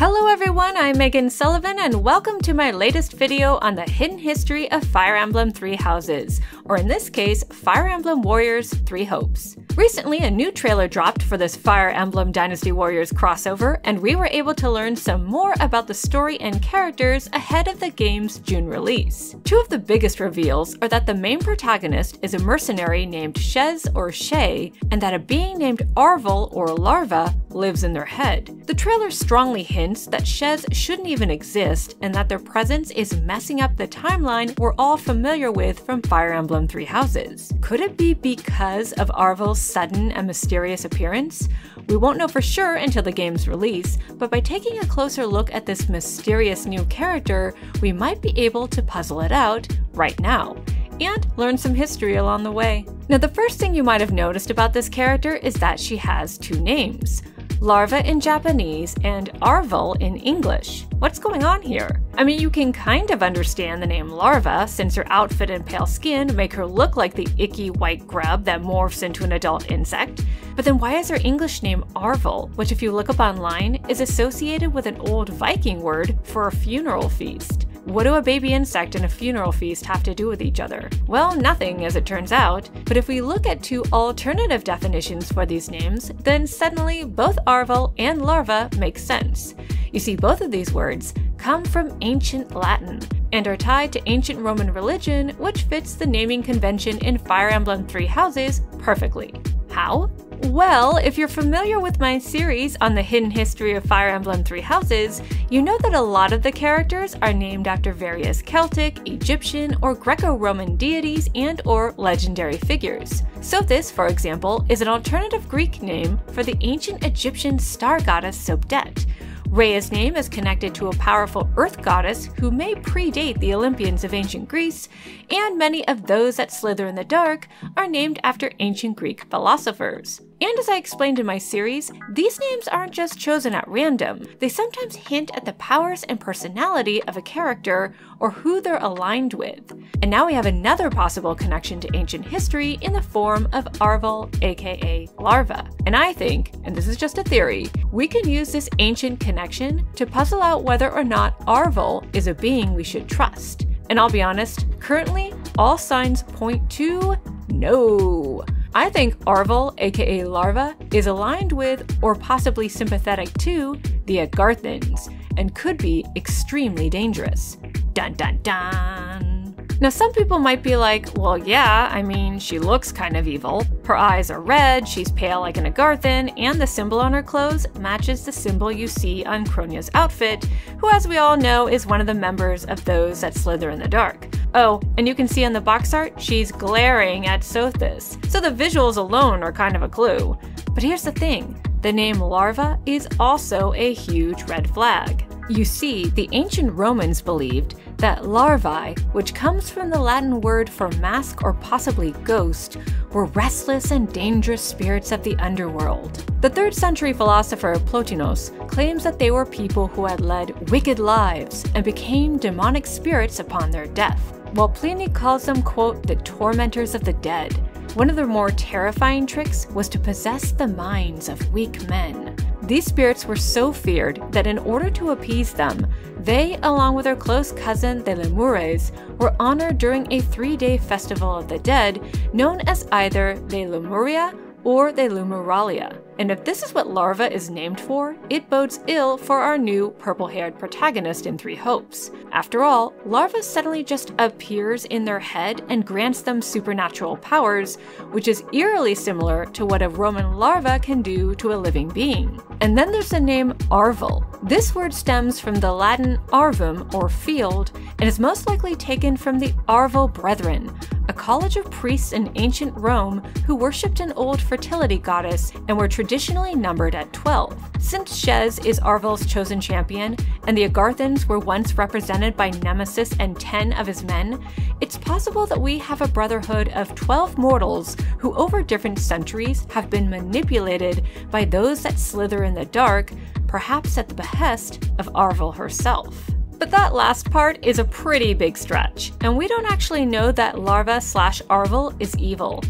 Hello everyone, I'm Megan Sullivan and welcome to my latest video on the hidden history of Fire Emblem Three Houses, or in this case, Fire Emblem Warriors Three Hopes. Recently, a new trailer dropped for this Fire Emblem Dynasty Warriors crossover, and we were able to learn some more about the story and characters ahead of the game's June release. Two of the biggest reveals are that the main protagonist is a mercenary named Shez or Shay, and that a being named Arval or Larva lives in their head. The trailer strongly hints that Shez shouldn't even exist, and that their presence is messing up the timeline we're all familiar with from Fire Emblem Three Houses. Could it be because of Arval's sudden and mysterious appearance? We won't know for sure until the game's release, but by taking a closer look at this mysterious new character, we might be able to puzzle it out right now, and learn some history along the way. Now, the first thing you might have noticed about this character is that she has two names. Larva in Japanese and Arval in English. What's going on here? I mean, you can kind of understand the name Larva since her outfit and pale skin make her look like the icky white grub that morphs into an adult insect. But then why is her English name Arval, which if you look up online is associated with an old Viking word for a funeral feast? What do a baby insect and a funeral feast have to do with each other? Well, nothing, as it turns out. But if we look at two alternative definitions for these names, then suddenly both Arval and Larva make sense. You see, both of these words come from ancient Latin and are tied to ancient Roman religion, which fits the naming convention in Fire Emblem Three Houses perfectly. How? Well, if you're familiar with my series on the hidden history of Fire Emblem Three Houses, you know that a lot of the characters are named after various Celtic, Egyptian, or Greco-Roman deities and/or legendary figures. Sothis, for example, is an alternative Greek name for the ancient Egyptian star goddess Sobdet. Rhea's name is connected to a powerful earth goddess who may predate the Olympians of ancient Greece, and many of those that slither in the dark are named after ancient Greek philosophers. And as I explained in my series, these names aren't just chosen at random. They sometimes hint at the powers and personality of a character or who they're aligned with. And now we have another possible connection to ancient history in the form of Arval, aka Larva. And I think, and this is just a theory, we can use this ancient connection to puzzle out whether or not Arval is a being we should trust. And I'll be honest, currently, all signs point to no. I think Arval, aka Larva, is aligned with, or possibly sympathetic to, the Agarthans, and could be extremely dangerous. Dun dun dun! Now some people might be like, well yeah, I mean, she looks kind of evil. Her eyes are red, she's pale like an Agarthan, and the symbol on her clothes matches the symbol you see on Kronya's outfit, who as we all know is one of the members of those that slither in the dark. Oh, and you can see on the box art, she's glaring at Sothis, so the visuals alone are kind of a clue. But here's the thing, the name Larva is also a huge red flag. You see, the ancient Romans believed that larvae, which comes from the Latin word for mask or possibly ghost, were restless and dangerous spirits of the underworld. The 3rd century philosopher Plotinos claims that they were people who had led wicked lives and became demonic spirits upon their death, while Pliny calls them, quote, the tormentors of the dead. One of their more terrifying tricks was to possess the minds of weak men. These spirits were so feared that in order to appease them, they, along with their close cousin the Lemures, were honored during a 3-day festival of the dead known as either the Lemuria or the Lumuralia. And if this is what Larva is named for, it bodes ill for our new purple-haired protagonist in Three Hopes. After all, Larva suddenly just appears in their head and grants them supernatural powers, which is eerily similar to what a Roman larva can do to a living being. And then there's the name Arval. This word stems from the Latin arvum, or field, and is most likely taken from the Arval Brethren, a college of priests in ancient Rome who worshipped an old fertility goddess and were traditionally numbered at 12. Since Shez is Arval's chosen champion, and the Agarthans were once represented by Nemesis and 10 of his men, it's possible that we have a brotherhood of 12 mortals who over different centuries have been manipulated by those that slither in the dark, perhaps at the behest of Arval herself. But that last part is a pretty big stretch, and we don't actually know that Larva/Arval is evil.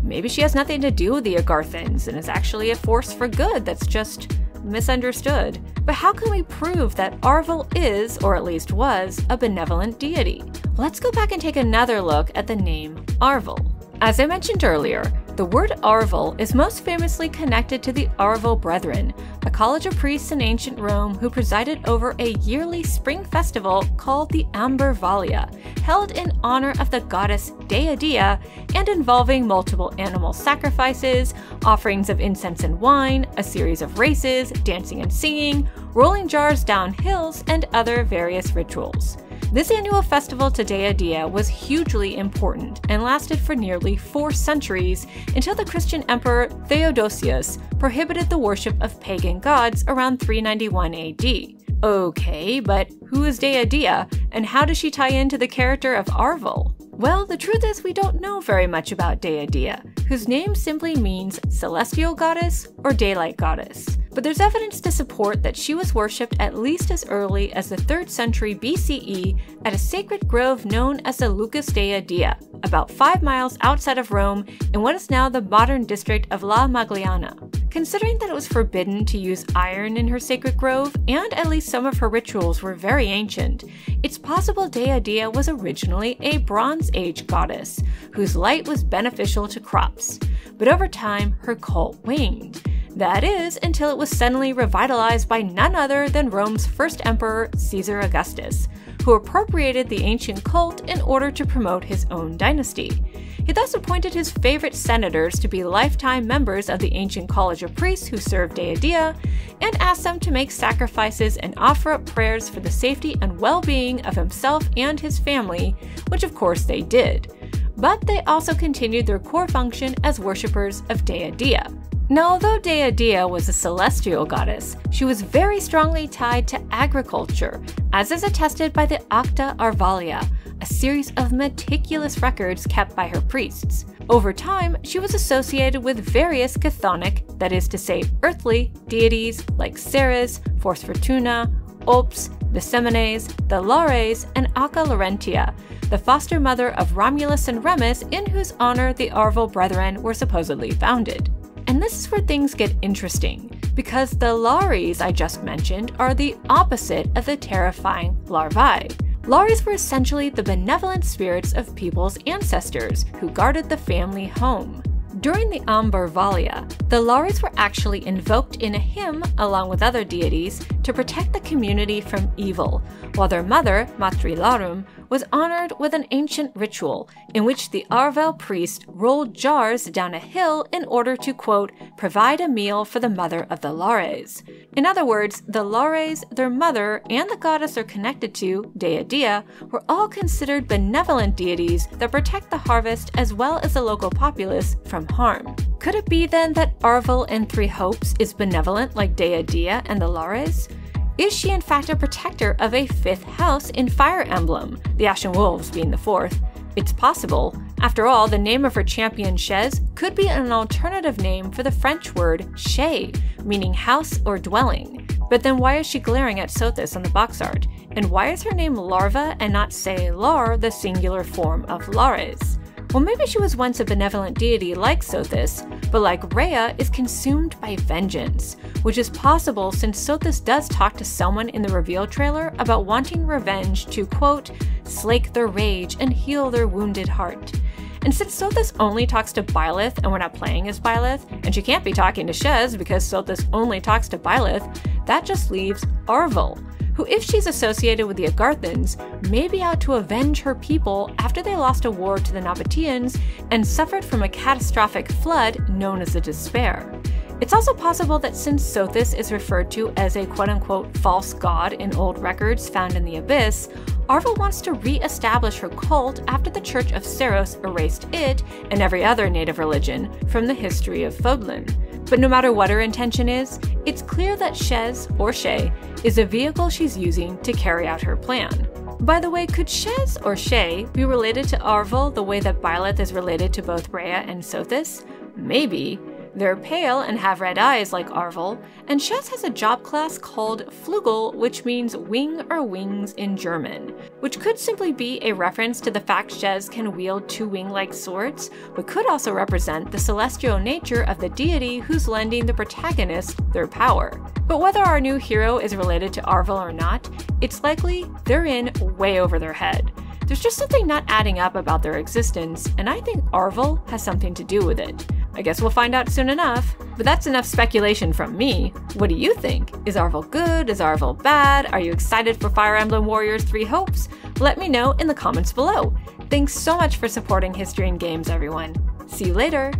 Maybe she has nothing to do with the Agarthans and is actually a force for good that's just misunderstood. But how can we prove that Arval is, or at least was, a benevolent deity? Let's go back and take another look at the name Arval. As I mentioned earlier, the word Arval is most famously connected to the Arval Brethren, a college of priests in ancient Rome who presided over a yearly spring festival called the Ambarvalia, held in honor of the goddess Dea and involving multiple animal sacrifices, offerings of incense and wine, a series of races, dancing and singing, rolling jars down hills, and other various rituals. This annual festival to Dea was hugely important and lasted for nearly 4 centuries until the Christian emperor Theodosius prohibited the worship of pagan gods around 391 AD. Okay, but who is Dea and how does she tie into the character of Arval? Well, the truth is we don't know very much about Dea, whose name simply means celestial goddess or daylight goddess. But there's evidence to support that she was worshipped at least as early as the 3rd century BCE at a sacred grove known as the Lucus Dea, about 5 miles outside of Rome in what is now the modern district of La Magliana. Considering that it was forbidden to use iron in her sacred grove, and at least some of her rituals were very ancient, it's possible Dea was originally a Bronze Age goddess, whose light was beneficial to crops. But over time, her cult waned. That is, until it was suddenly revitalized by none other than Rome's first emperor, Caesar Augustus, who appropriated the ancient cult in order to promote his own dynasty. He thus appointed his favorite senators to be lifetime members of the ancient college of priests who served Dea, and asked them to make sacrifices and offer up prayers for the safety and well-being of himself and his family, which of course they did. But they also continued their core function as worshippers of Dea. Now, although Dea was a celestial goddess, she was very strongly tied to agriculture, as is attested by the Acta Arvalia, a series of meticulous records kept by her priests. Over time, she was associated with various chthonic, that is to say earthly, deities like Ceres, Force Fortuna, Ops, the Semines, the Lares, and Acca Laurentia, the foster mother of Romulus and Remus, in whose honor the Arval Brethren were supposedly founded. And this is where things get interesting, because the Lares I just mentioned are the opposite of the terrifying larvae. Lares were essentially the benevolent spirits of people's ancestors who guarded the family home. During the Ambarvalia, the Lares were actually invoked in a hymn along with other deities to protect the community from evil, while their mother, Matrilarum, was honored with an ancient ritual in which the Arval priest rolled jars down a hill in order to, quote, provide a meal for the mother of the Lares. In other words, the Lares, their mother, and the goddess they're connected to, Dea, were all considered benevolent deities that protect the harvest as well as the local populace from harm. Could it be then that Arval and Three Hopes is benevolent like Dea and the Lares? Is she in fact a protector of a 5th house in Fire Emblem, the Ashen Wolves being the 4th? It's possible. After all, the name of her champion Chez could be an alternative name for the French word chez, meaning house or dwelling. But then why is she glaring at Sothis on the box art? And why is her name Larva and not, say, Lar, the singular form of Lares? Well, maybe she was once a benevolent deity like Sothis, but like Rhea is consumed by vengeance, which is possible since Sothis does talk to someone in the reveal trailer about wanting revenge to, quote, slake their rage and heal their wounded heart. And since Sothis only talks to Byleth and we're not playing as Byleth, and she can't be talking to Chez because Sothis only talks to Byleth, that just leaves Arval, who, if she's associated with the Agarthans, may be out to avenge her people after they lost a war to the Nabateans and suffered from a catastrophic flood known as the Despair. It's also possible that since Sothis is referred to as a quote-unquote false god in old records found in the Abyss, Arval wants to re-establish her cult after the Church of Seros erased it, and every other native religion, from the history of Fodlan. But no matter what her intention is, it's clear that Chez, or Shay, is a vehicle she's using to carry out her plan. By the way, could Chez or Shay be related to Arval the way that Byleth is related to both Rhea and Sothis? Maybe. They're pale and have red eyes like Arval, and Shez has a job class called Flügel, which means wing or wings in German, which could simply be a reference to the fact Shez can wield two wing-like swords, but could also represent the celestial nature of the deity who's lending the protagonist their power. But whether our new hero is related to Arval or not, it's likely they're in way over their head. There's just something not adding up about their existence, and I think Arval has something to do with it. I guess we'll find out soon enough. But that's enough speculation from me. What do you think? Is Arval good? Is Arval bad? Are you excited for Fire Emblem Warriors 3 Hopes? Let me know in the comments below. Thanks so much for supporting History in Games, everyone. See you later!